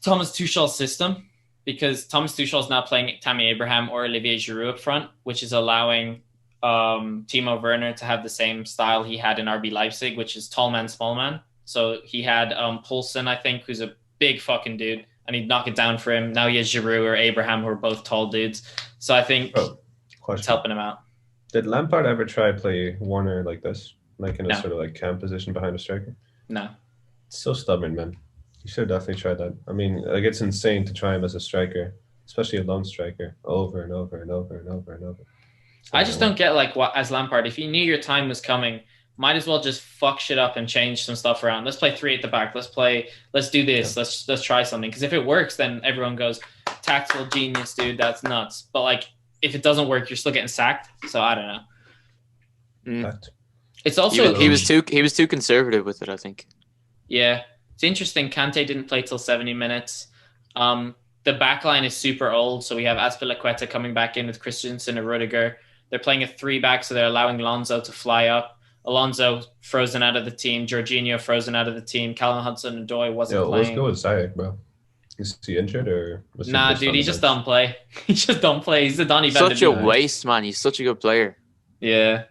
Thomas Tuchel's system. Because Thomas Tuchel is now playing Tammy Abraham or Olivier Giroud up front, which is allowing Timo Werner to have the same style he had in RB Leipzig, which is tall man, small man. So he had Poulsen, I think, who's a big fucking dude, and he'd knock it down for him. Now he has Giroud or Abraham, who are both tall dudes. So I think it's helping him out. Did Lampard ever try to play Werner like this? Like in a sort of like cam position behind a striker? No. It's so stubborn, man. You should definitely try that. I mean, like it's insane to try him as a striker, especially a lone striker, over and over and over and over and over. I just don't get like what as Lampard. If you knew your time was coming, might as well just fuck shit up and change some stuff around. Let's play 3 at the back. Let's do this. Yeah. Let's try something. Because if it works, then everyone goes, tactical genius, dude. That's nuts. But like, if it doesn't work, you're still getting sacked. So I don't know. It's also he was too conservative with it, I think. Yeah. It's interesting. Kante didn't play till 70 minutes. The back line is super old, so we have Azpilicueta coming back in with Christensen and Rudiger. They're playing a 3-back, so they're allowing Alonso to fly up. Alonso frozen out of the team. Jorginho frozen out of the team. Callum Hudson-Odoi wasn't playing. Let's go with Ziyech, bro. Is he injured or? Nah, dude, he just don't play. He just don't play. He's the Donny Van de Such a waste, man. He's such a good player. Yeah.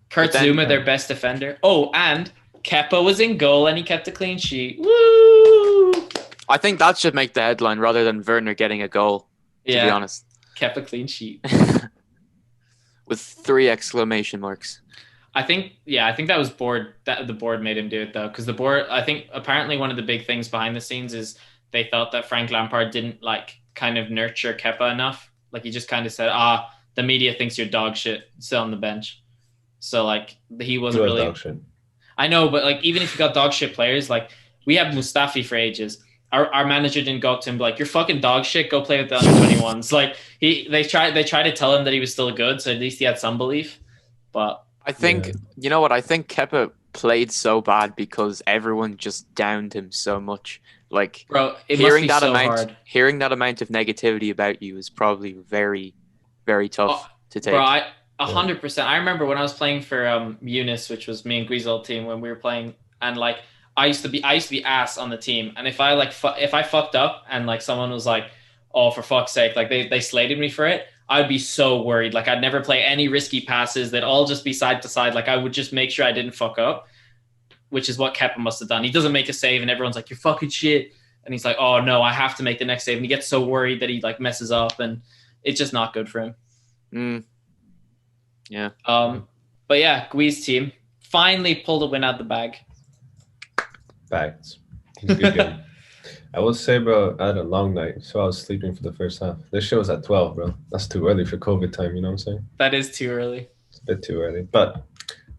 Kurt Zouma, their best defender. Oh, and Kepa was in goal and he kept a clean sheet. Woo! I think that should make the headline rather than Werner getting a goal, to be honest. Kept a clean sheet. With 3 exclamation marks. I think that was board. That the board made him do it though, because the board. I think apparently one of the big things behind the scenes is they thought that Frank Lampard didn't like kind of nurture Kepa enough. Like he just kind of said, the media thinks you're dog shit, sit on the bench. So like he wasn't really. Dog shit. I know, but like even if you got dog shit players, like we have Mustafi for ages. Our manager didn't go up to him like, you're fucking dog shit, go play with the under-21s. Like they tried to tell him that he was still good, so at least he had some belief. But I think you know what? I think Kepa played so bad because everyone just downed him so much. Like, bro, hearing that amount of negativity about you is probably very, very tough to take. Bro, 100%. I remember when I was playing for Eunice, which was me and Gui's old team, when we were playing, and like I used to be ass on the team, and if I fucked up and like someone was like, oh, for fuck's sake, like they slated me for it, I'd be so worried. Like I'd never play any risky passes. They'd all just be side to side. Like I would just make sure I didn't fuck up, which is what Kepa must have done. He doesn't make a save and everyone's like, you're fucking shit. And he's like, oh no, I have to make the next save. And he gets so worried that he like messes up, and it's just not good for him. Yeah. But yeah, Gui's team finally pulled a win out the bag. Facts. It was a good game. I will say, bro, I had a long night, so I was sleeping for the first half. This show was at 12, bro. That's too early for COVID time, you know what I'm saying? That is too early. It's a bit too early. But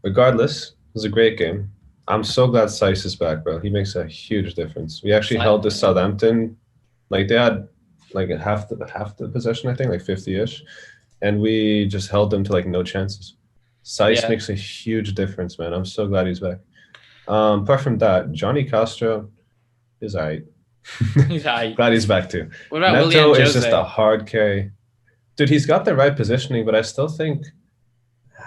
regardless, it was a great game. I'm so glad Seiss is back, bro. He makes a huge difference. We actually held this Southampton. Like, they had like half the possession, I think, like 50-ish. And we just held them to like no chances. Seiss makes a huge difference, man. I'm so glad he's back. Apart from that, Johnny Castro is all right. Yeah. Glad he's back too. What about Neto Willian is just Jose? a hard carry. Dude, he's got the right positioning, but I still think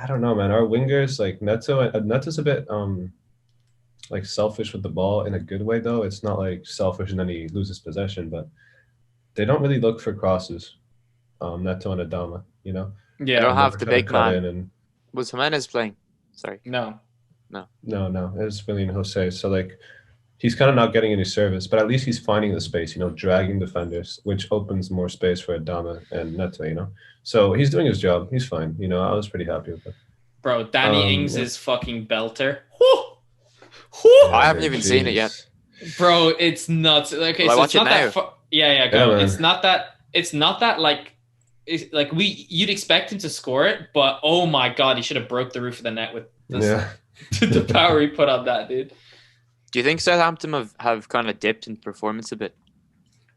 I don't know, man. Our wingers like Neto's a bit like selfish with the ball in a good way though. It's not like selfish and then he loses possession, but they don't really look for crosses. Neto and Adama, you know. I don't Yeah. have Never the try to big cut man. in and Was Jimenez playing? Sorry. No. no, it's Willian Jose. So like he's kind of not getting any service, but at least he's finding the space, you know, dragging defenders, which opens more space for Adama and Neto, you know. So he's doing his job. He's fine. You know, I was pretty happy with it. Bro, Danny Ings Yeah. is fucking belter. Whew! Whew! I haven't even seen it yet. Bro, it's nuts. Okay, Will I so watch it's it not now? that yeah, go. Yeah, man. It's not that like it's like you'd expect him to score it, but oh my god, he should have broke the roof of the net with Yeah. the power he put on that, dude. Do you think Southampton have kind of dipped in performance a bit?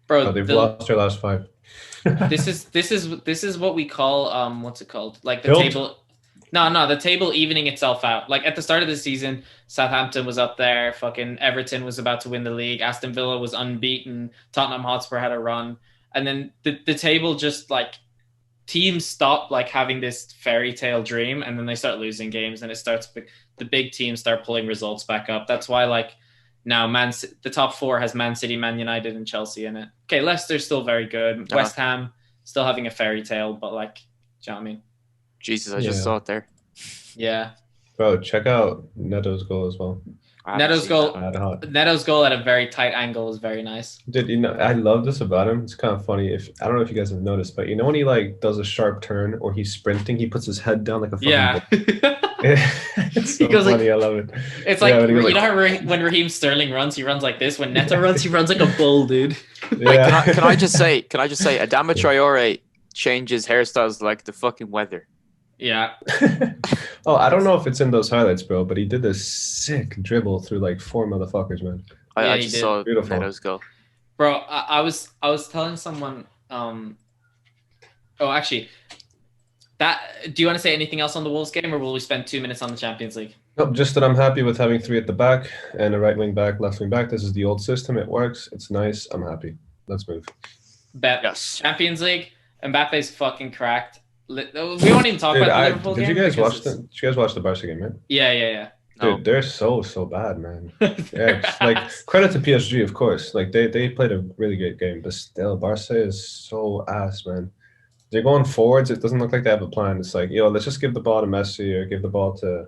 Bro, Oh, they've lost their last 5. this is what we call what's it called? Like the Built. table. No, the table evening itself out. Like at the start of the season, Southampton was up there. Fucking Everton was about to win the league. Aston Villa was unbeaten. Tottenham Hotspur had a run, and then the table just like teams stop like having this fairy tale dream, and then they start losing games, and it starts the big teams start pulling results back up. That's why like now the top 4 has Man City, Man United, and Chelsea in it. Okay, Leicester's still very good. West Ham still having a fairy tale, but like, do you know what I mean? Jesus, I just Yeah. saw it there. Yeah. Bro, check out Neto's goal as well. I haven't Neto's seen goal. that. Mad hot. Neto's goal at a very tight angle was very nice. Dude, you know, I love this about him. It's kind of funny. I don't know if you guys have noticed, but you know when he like does a sharp turn or he's sprinting, he puts his head down like a fucking Yeah. it's so He goes like- funny. I love it. It's like, Yeah, when he you goes know how when Raheem Sterling runs, he runs like this. When Neto runs, he runs like a bull, dude. Yeah. Can I just say, Adama Traore changes hairstyles like the fucking weather. Yeah. Oh, I don't know if it's in those highlights, bro, but he did this sick dribble through like 4 motherfuckers, man. Yeah, I he just did. saw Beautiful. Neto's goal. Bro, I was telling someone oh actually do you want to say anything else on the Wolves game, or will we spend 2 minutes on the Champions League? Nope, just that I'm happy with having 3 at the back and a right wing back, left wing back. This is the old system. It works. It's nice. I'm happy. Let's move. Bet. Yes. Champions League, Mbappe's fucking cracked. We won't even talk Dude, about the Liverpool did game. you guys because watch did you guys watch the Barca game, right? Yeah. Dude, No. they're so bad, man. Yeah, it's like credit to PSG, of course. Like they played a really great game, but still, Barca is so ass, man. They're going forwards. It doesn't look like they have a plan. It's like, let's just give the ball to Messi or give the ball to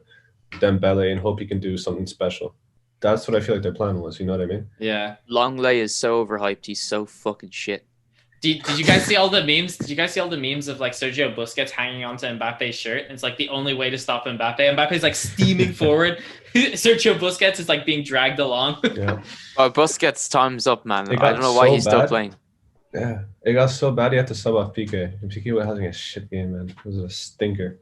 Dembele and hope he can do something special. That's what I feel like their plan was. You know what I mean? Yeah. Longley is so overhyped. He's so fucking shit. Did you guys see all the memes? Did you guys see all the memes of like Sergio Busquets hanging onto Mbappe's shirt? And it's like the only way to stop Mbappe. Mbappe's like steaming forward. Sergio Busquets is like being dragged along. Yeah. Oh, Busquets time's up, man. It got I don't know why so he's still bad. playing. Yeah. It got so bad he had to sub off Piqué. And Piqué was having a shit game, man. It was a stinker.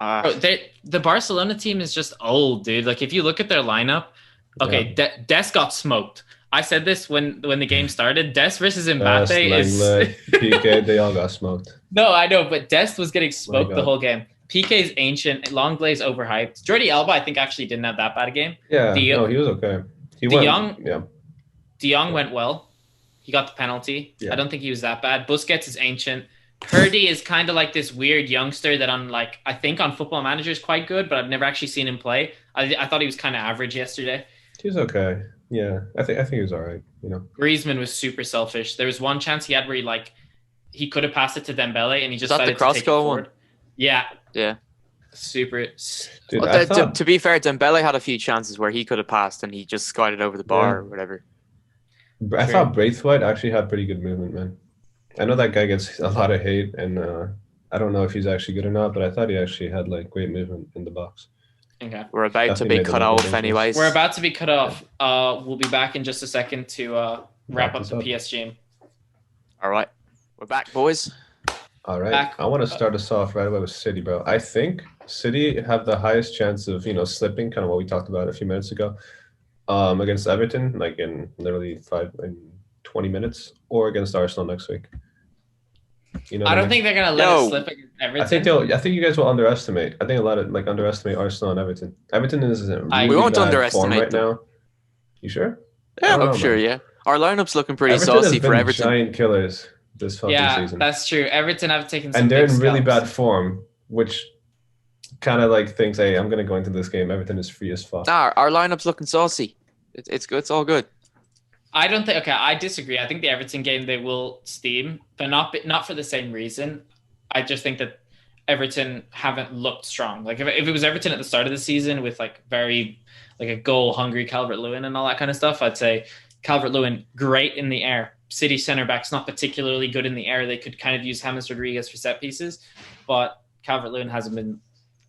Bro, the Barcelona team is just old, dude. Like if you look at their lineup, okay, Des got smoked. I said this when the game started. Des versus Mbappe is Piqué, they all got smoked. no, I know, but Des was getting smoked God. the whole game. PK's ancient, Lenglet's overhyped. Jordi Alba, I think, actually didn't have that bad a game. Yeah, De- no, he was okay. He De went, Jong- yeah. De Jong went well. He got the penalty. Yeah. I don't think he was that bad. Busquets is ancient. Purdy is kind of like this weird youngster that I think on Football Manager is quite good, but I've never actually seen him play. I thought he was kind of average yesterday. He was okay. Yeah, I think he was all right. You know, Griezmann was super selfish. There was one chance he had where he could have passed it to Dembele and he just Is that the decided to take it cross-goal forward. one? Yeah, Yeah. super. dude, Well, I thought, to be fair, Dembele had a few chances where he could have passed and he just skied over the bar or whatever. I thought Braithwaite actually had pretty good movement, man. I know that guy gets a lot of hate, and I don't know if he's actually good or not, but I thought he actually had like great movement in the box. Okay. We're about to Definitely be made the cut look off dangerous. anyways. We're about to be cut off. We'll be back in just a second to wrap Wrap up this the up. PSG. All right. We're back, boys. All right, Back. I want to start us off right away with City, bro. I think City have the highest chance of slipping, kind of what we talked about a few minutes ago, against Everton, like in literally 20 minutes, or against Arsenal next week. You know, I what don't mean? think they're gonna let No. it slip against Everton. I think you guys will underestimate. I think a lot of underestimate Arsenal and Everton. Everton is in really We won't bad underestimate form right them. now. You sure? Yeah, I don't I'm know, sure, man. yeah. Our lineup's looking pretty Everton has saucy for been Everton. giant killers this fucking season. That's true. Everton have taken some And they're big in really scalps. bad form, which kind of like thinks, hey, I'm going to go into this game. Everton is free as fuck. Nah, our lineup's looking saucy. It's good. It's all good. I don't think. Okay, I disagree. I think the Everton game they will steam, but not for the same reason. I just think that Everton haven't looked strong. Like if it was Everton at the start of the season with like very like a goal hungry Calvert-Lewin and all that kind of stuff, I'd say Calvert-Lewin great in the air. City center backs not particularly good in the air. They could kind of use James Rodriguez for set pieces, but Calvert-Lewin hasn't been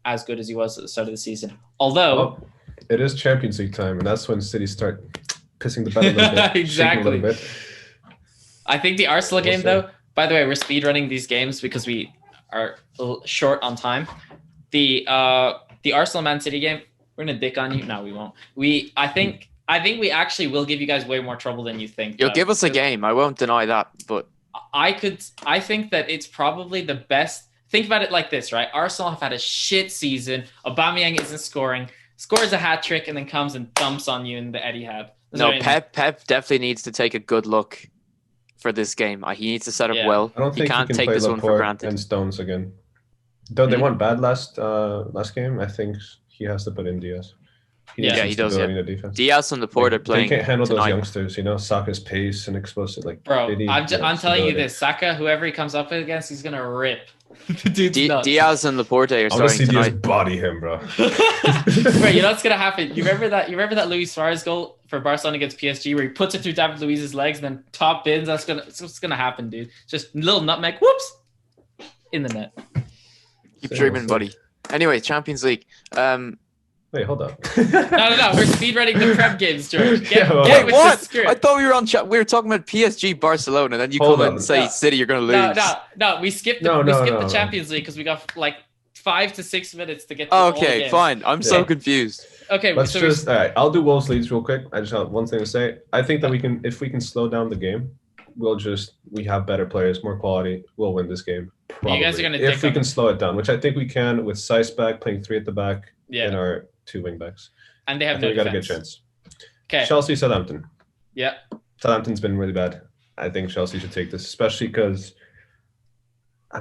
as good as he was at the start of the season. Although it is Champions League time, and that's when City start pissing the bed a little bit. Exactly. A little bit. I think the Arsenal game, though, by the way, we're speedrunning these games because we are a little short on time. The Arsenal Man City game, we're gonna dick on you. No, we won't. I think we actually will give you guys way more trouble than you think. You'll give us a game. I won't deny that, but I think that it's probably the best. Think about it like this, right? Arsenal have had a shit season. Aubameyang isn't scoring, scores a hat trick, and then comes and dumps on you in the Etihad. No, Pep definitely needs to take a good look for this game. He needs to set up well. I don't think he can't can take play this one for Laporte granted. and Stones again. Though they went bad last game, I think he has to put in Diaz. He does. Yeah. Defense. Diaz and Laporte are playing. They can't handle tonight. those youngsters, Saka's pace and explosive. Like, bro, I'm telling you this: Saka, whoever he comes up against, he's gonna rip. The dude's nuts. Diaz and Laporte are starting see tonight. Diaz body him, bro. Bro, you know what's gonna happen? You remember that Luis Suarez goal for Barcelona against PSG where he puts it through David Luiz's legs and then top bins? That's what's gonna happen, dude. Just little nutmeg, whoops, in the net. Keep dreaming, buddy. Anyway, Champions League. Wait, hold up. No. We're speedrunning the Prem games, George. Get with what? the script. I thought we were on chat. We were talking about PSG, Barcelona, and then you come in and say City, you're going to lose. No. We skipped the Champions League because we got like 5 to 6 minutes to get to all games. Fine. I'm so confused. Okay, all right. I'll do Wolves Leeds real quick. I just have one thing to say. I think that if we can slow down the game, we have better players, more quality. We'll win this game. Probably. You guys are gonna if we can slow it down, which I think we can with Seiss back, playing 3 at the back, and our 2 wing backs. And they have we got a good chance. Okay. Chelsea, Southampton. Yeah. Southampton's been really bad. I think Chelsea should take this, especially because,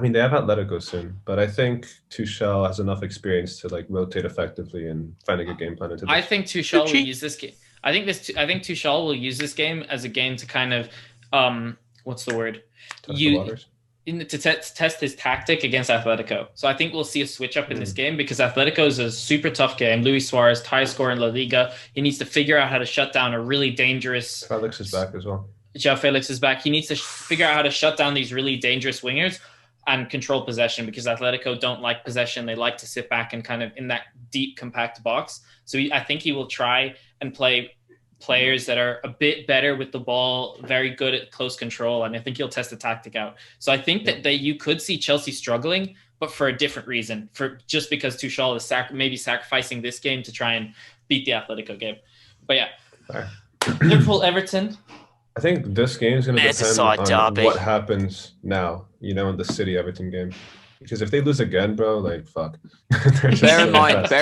they have Atletico soon, but I think Tuchel has enough experience to rotate effectively and find a good game plan into this. I think Tuchel will use this game. I think Tuchel will use this game as a game to kind of, what's the word? Test the waters. To test his tactic against Atletico. So I think we'll see a switch up in this game because Atletico is a super tough game. Luis Suarez, high score in La Liga. He needs to figure out how to shut down a really dangerous... Felix is back as well. João Felix is back. He needs to figure out how to shut down these really dangerous wingers and control possession because Atletico don't like possession. They like to sit back and kind of in that deep, compact box. So I think he will try and play players that are a bit better with the ball, very good at close control, and I think he'll test the tactic out. So I think that you could see Chelsea struggling, but for a different reason, just because Tuchel is maybe sacrificing this game to try and beat the Atletico game. But yeah, Liverpool Everton. I think this game is going to depend on what happens now, in the City Everton game. Because if they lose again, bro, fuck. Bear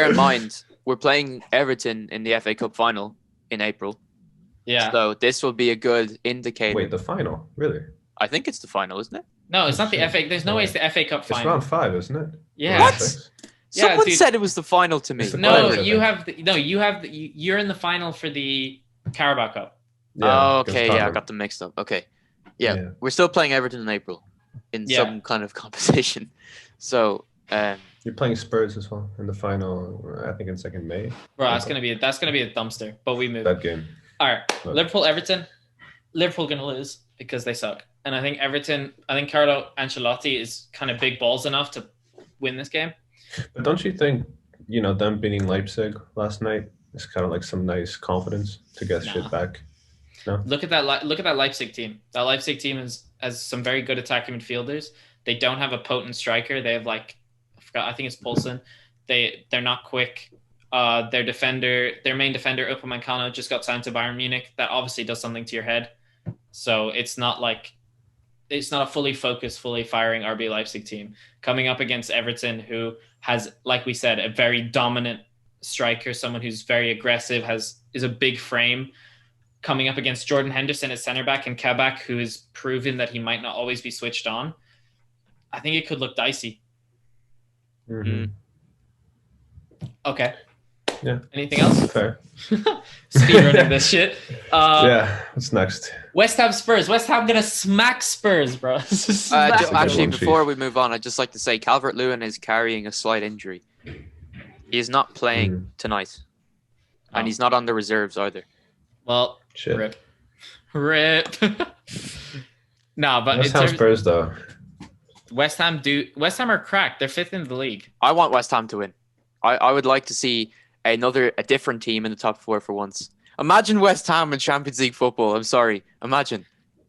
in mind, we're playing Everton in the FA Cup final in April. Yeah. So this will be a good indicator. Wait, the final? Really? I think it's the final, isn't it? No, it's not the FA. There's no way it's the FA Cup final. It's round 5, isn't it? Yeah. What? Someone said it was the final to me. No, you're in the final for the Carabao Cup. Yeah, I got them mixed up. Okay. Yeah, we're still playing Everton in April in some kind of competition. So, you're playing Spurs as well in the final. I think in 2nd May. Bro, that's gonna be a dumpster. But we move that game. All right, Liverpool, Everton. Liverpool gonna lose because they suck, and I think Carlo Ancelotti is kind of big balls enough to win this game. But don't you think them beating Leipzig last night is kind of like some nice confidence to get shit back? No. Look at that Leipzig team. That Leipzig team has some very good attacking midfielders. They don't have a potent striker. They have I think it's Poulsen. They're not quick. Their main defender, Upamecano, just got signed to Bayern Munich. That obviously does something to your head. So it's not a fully focused, fully firing RB Leipzig team coming up against Everton, who has, like we said, a very dominant striker, someone who's very aggressive, is a big frame. coming up against Jordan Henderson at center back and Kabak, who has proven that he might not always be switched on, I think it could look dicey. Mm-hmm. Okay. Yeah. Anything else? Fair. Speedrunning this shit. Yeah. What's next? West Ham Spurs. West Ham gonna smack Spurs, bro. Actually, before we move on, I'd just like to say Calvert-Lewin is carrying a slight injury. He is not playing tonight. And he's not on the reserves either. Well, shit. Rip. No, but West Ham Spurs, though. West Ham are cracked. They're 5th in the league. I want West Ham to win. I would like to see a different team in the top 4 for once. Imagine West Ham in Champions League football. I'm sorry. Imagine.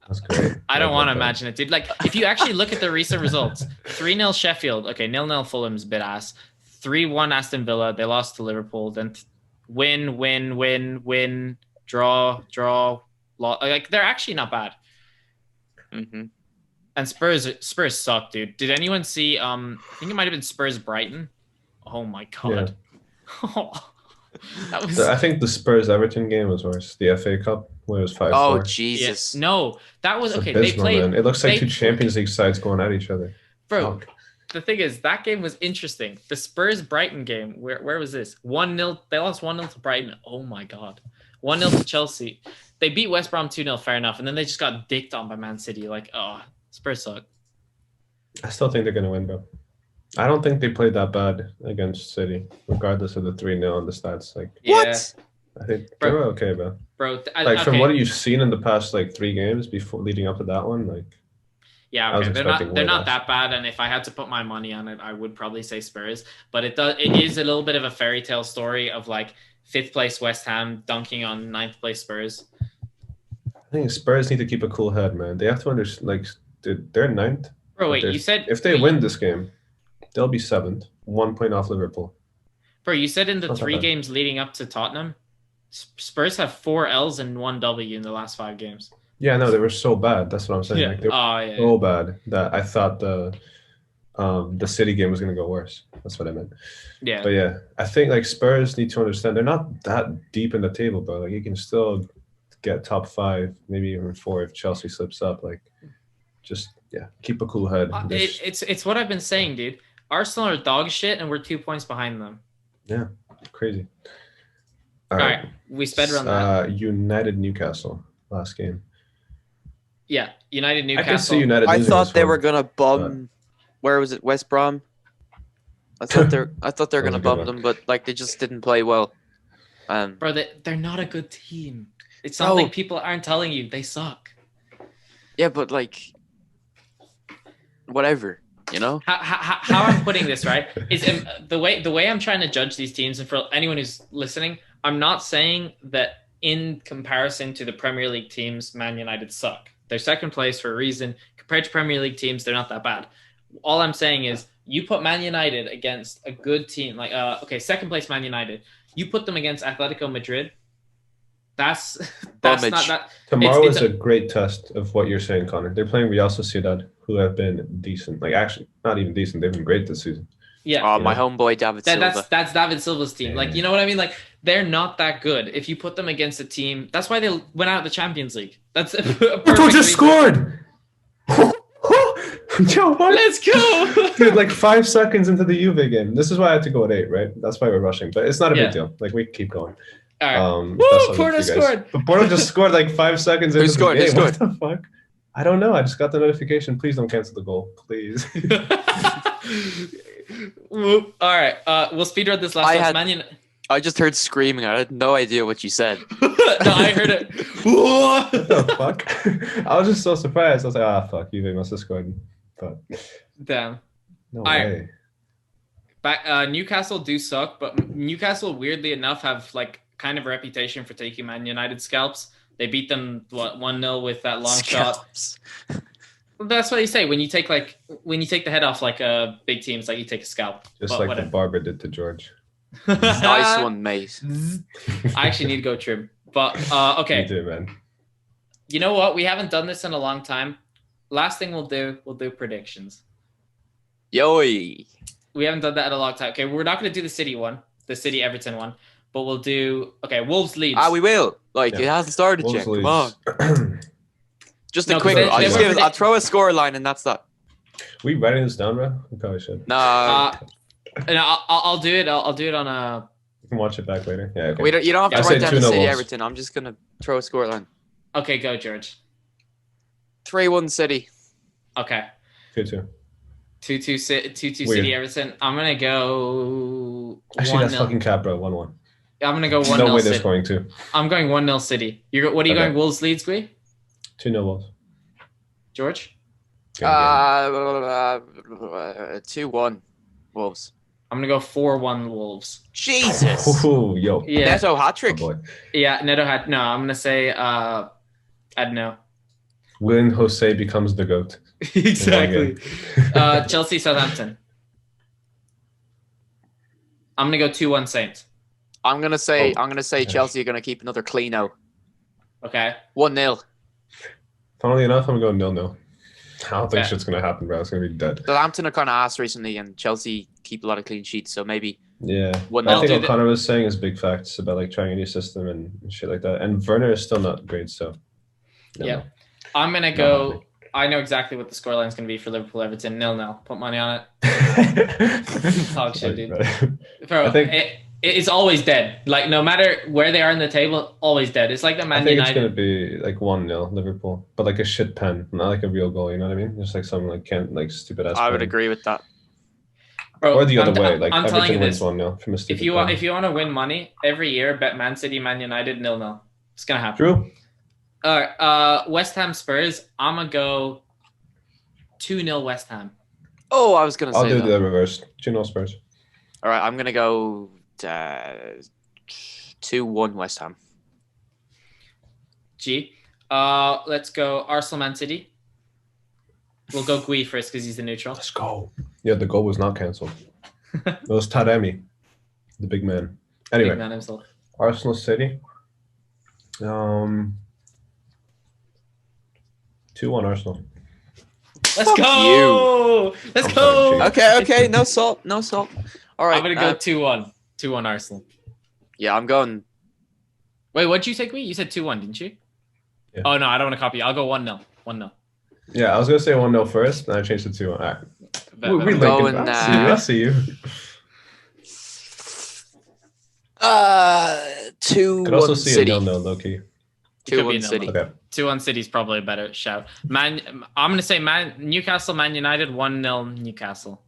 That's great. I don't want to imagine it, dude. Like, if you actually look at the recent results, 3-0 Sheffield. Okay, 0-0 Fulham's bit ass. 3-1 Aston Villa. They lost to Liverpool. Then win, draw, like, they're actually not bad. Mm-hmm. And Spurs suck, dude. Did anyone see? I think it might have been Spurs Brighton. Oh my god. Yeah. That was. I think the Spurs Everton game was worse. The FA Cup when it was 5-4. Oh Jesus! Yeah. No, that was okay. Abysmal, they played. Man. It looks like 2 Champions League sides going at each other. Bro, the thing is that game was interesting. The Spurs Brighton game. Where was this? 1-0. They lost 1-0 to Brighton. Oh my god. 1-0 to Chelsea. They beat West Brom 2-0. Fair enough. And then they just got dicked on by Man City. Like, oh. Spurs suck. I still think they're going to win, though. I don't think they played that bad against City, regardless of the 3-0 on the stats. Like, what? I think they were okay, bro. From what you've seen in the past 3 games before leading up to that one, yeah, okay. They're not that bad. And if I had to put my money on it, I would probably say Spurs. But it is a little bit of a fairy tale story of 5th place West Ham dunking on 9th place Spurs. I think Spurs need to keep a cool head, man. They have to understand, they're 9th. Bro, wait, you said... If they win this game, they'll be 7th, 1 point off Liverpool. Bro, you said in the 3 games leading up to Tottenham, Spurs have 4 L's and 1 W in the last 5 games. Yeah, no, they were so bad. That's what I'm saying. Yeah. They were so bad that I thought the City game was going to go worse. That's what I meant. Yeah. But yeah, I think Spurs need to understand they're not that deep in the table, bro. You can still get top 5, maybe even 4 if Chelsea slips up. Keep a cool head. It's what I've been saying, dude. Arsenal are dog shit, and we're 2 points behind them. Yeah, crazy. All right. We sped around that. United Newcastle last game. Yeah, United Newcastle. I can see United. I thought they were gonna bum. Where was it? West Brom. I thought they were gonna bum them, but they just didn't play well. Bro, they're not a good team. It's something people aren't telling you. They suck. Yeah, but whatever, you know. How I'm putting this, right, is the way I'm trying to judge these teams, and for anyone who's listening, I'm not saying that in comparison to the Premier League teams, Man United suck. They're 2nd place for a reason. Compared to Premier League teams, they're not that bad. All I'm saying is you put Man United against a good team, 2nd place Man United. You put them against Atletico Madrid. That's not that. Tomorrow is a great test of what you're saying, Connor. They're playing Real Sociedad, who have been decent. Actually, not even decent. They've been great this season. Yeah. My homeboy David Silva. That's David Silva's team. You know what I mean? They're not that good. If you put them against a team, that's why they went out of the Champions League. That's a Porto just scored. Yo, what? Let's go, dude! 5 seconds into the Juve game. This is why I had to go at 8, right? That's why we're rushing, but it's not a big deal. We keep going. All right. Porto scored. But Porto just scored 5 seconds into the game. Who scored? What the fuck? I don't know. I just got the notification. Please don't cancel the goal, please. All right. We'll speedrun this last one. I just heard screaming. I had no idea what you said. No, I heard it. What the fuck? I was just so surprised. I was like, fuck, you must have scored. But damn. No way. Back, Newcastle do suck, but Newcastle, weirdly enough, have kind of a reputation for taking Man United scalps. They beat them 1-0 with that long shot. That's what you say when you take the head off a big team. It's you take a scalp. Just the barber did to George. Nice one, mate. I actually need to go trim. But okay. You do, man. You know what? We haven't done this in a long time. Last thing we'll do predictions. Yoy. We haven't done that in a long time. Okay, we're not going to do the City one, the City Everton one, but we'll do Wolves Leeds. We will. Like, it hasn't started yet. Come on. Just a No, quick. but I'll throw a score line, and that's that. We writing this down, bro? We probably should. No. And I'll do it. I'll do it on a. You can watch it back later. Yeah. Okay. You don't have to I write say down the 2-0 City Wolves. Everton. I'm just gonna throw a score line. Okay, go George. 3-1 City. Okay. 2-2. 2-2 City Weird. Everton. I'm gonna go. Actually, that's 1-0. fucking cap, bro. 1-1. I'm gonna go 1-0 No way City. they're scoring 2. I'm going 1-0 City. What are you Okay. going? Wolves Leeds, Gui? 2-0 Wolves. George? 2-1 Wolves. I'm gonna go 4-1 Wolves. Jesus. Ooh, yo. Yeah. Neto hat Oh, trick. boy. Yeah. Neto had no. I'm gonna say I don't know. When Jose becomes the GOAT. Exactly. Chelsea Southampton. I'm gonna go 2-1 Saints. I'm gonna say Chelsea are gonna keep another clean out. Okay. 1-0. Funnily enough, I'm going 0-0. I don't think Okay. shit's gonna happen, bro. It's gonna be dead. Southampton are kind of ass recently, and Chelsea keep a lot of clean sheets, so maybe. Yeah. 1-0. I think do what the- Connor was saying is big facts about like trying a new system and shit like that. And Werner is still not great, so. Yeah. I'm gonna go. I know exactly what the scoreline is gonna be for Liverpool Everton. 0-0. Put money on it. Talk shit, dude. Bro, I think- it's always dead. Like no matter where they are in the table, always dead. It's like the I Man think it's United. gonna be like 1-0 Liverpool, but like a shit pen, not like a real goal. You know what I mean? Just like some like stupid ass. I would agree with that. Bro, Or the other way, like I'm telling you Everton wins this. 1-0 from a stupid. If you want to win money every year, bet Man City, Man United 0-0. It's gonna happen. True. All right. West Ham Spurs. I'm gonna go 2-0 West Ham. Oh, I was gonna I'll say do that. the reverse. 2-0 Spurs. All right, I'm gonna go 2-1 West Ham. G. Let's go Arsenal Man City. We'll go Gui first because he's the neutral. Let's go. Yeah, the goal was not cancelled. It was Taremi, the big man. Anyway, Big man himself. Arsenal City. 2-1 Arsenal. Let's Fuck go. Let's I'm go. sorry, Okay, no salt. All right, I'm gonna go 2-1. 2-1 Arsenal. Yeah, I'm going. Wait, what'd you say, Gui? You said 2-1, didn't you? Yeah. Oh no, I don't want to copy you. I'll go 1-0. 1-0. Yeah, I was gonna say 1-0 first, and I changed it to 2-1. All right. Bet, We bet. Going, linking. I see you. 2-1 Could also see City. a 0-0 low key. It could be 2-1 a City. Okay. 2-1 City's probably a better shout. I'm gonna say Newcastle, Man United, 1-0 Newcastle.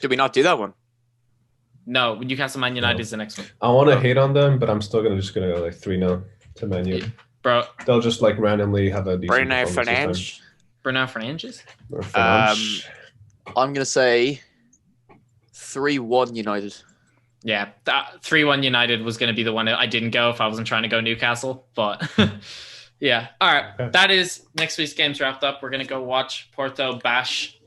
Did we not do that one? No, Newcastle, Man United No. is the next one. I want to hate on them, but I'm still gonna go like 3-0 to Man U. Bro, They'll just like randomly have a decent Bruno performance this Fernandes. Bruno Fernandes. time. Or Fernandes. I'm gonna say 3-1 United. Yeah, that 3-1 United was going to be the one I didn't go if I wasn't trying to go Newcastle. But yeah, all right. Okay. That is next week's games wrapped up. We're going to go watch Porto bash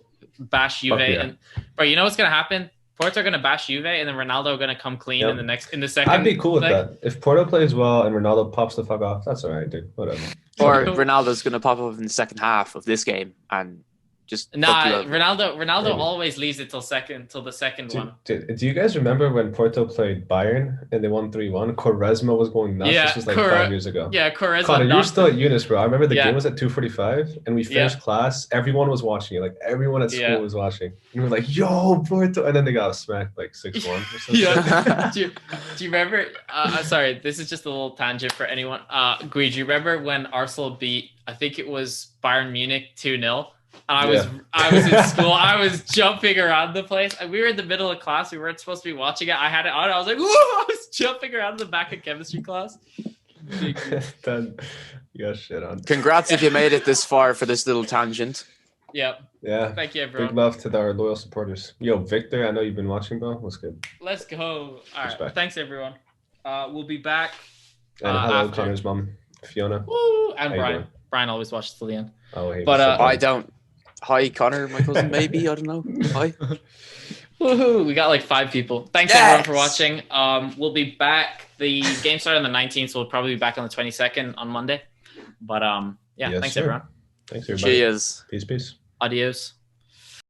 Juve. yeah. And bro, you know what's going to happen? Porto are going to bash Juve, and then Ronaldo going to come clean Yep. in the second. I'd be cool with leg. that. If Porto plays well and Ronaldo pops the fuck off, that's all right, dude. Whatever. Or Ronaldo's gonna pop up in the second half of this game and just Nah, fuck you up. Ronaldo Maybe. always leaves it till the second one. Do you guys remember when Porto played Bayern and they won 3-1? Quaresma was going nuts. Yeah, This was like 5 years ago. Yeah, Quaresma. Connor, you were still at Eunice, bro. I remember the Yeah. game was at 2:45 and we finished class. Everyone was watching it. Like everyone at school Yeah. was watching. And we were like, yo, Porto. And then they got smacked like 6-1 or something. Yeah. do you remember? Sorry, this is just a little tangent for anyone. Gui, do you remember when Arsenal beat? I think it was Bayern Munich 2-0. And I was in school. I was jumping around the place. And we were in the middle of class. We weren't supposed to be watching it. I had it on. I was like, woo! I was jumping around the back of chemistry class. Then you got shit on. Congrats if you made it this far for this little tangent. Yep. Yeah. Thank you, Big everyone. love to our loyal supporters. Yo, Victor, I know you've been watching, bro. What's good? Let's go. All right. Respect. Thanks, everyone. We'll be back. And hello, After. Connor's mom, Fiona. Woo! And How you Brian. doing? Brian always watches till the end. Oh, hey, But, what's up, I man? don't. Hi, Connor, my cousin, maybe. I don't know. Hi. Woohoo! We got like 5 people. Thanks Yes! everyone for watching. We'll be back. The game started on the 19th, so we'll probably be back on the 22nd on Monday. But yeah, Yes, thanks sir. everyone. Thanks, everybody. Cheers. Peace, peace. Adios.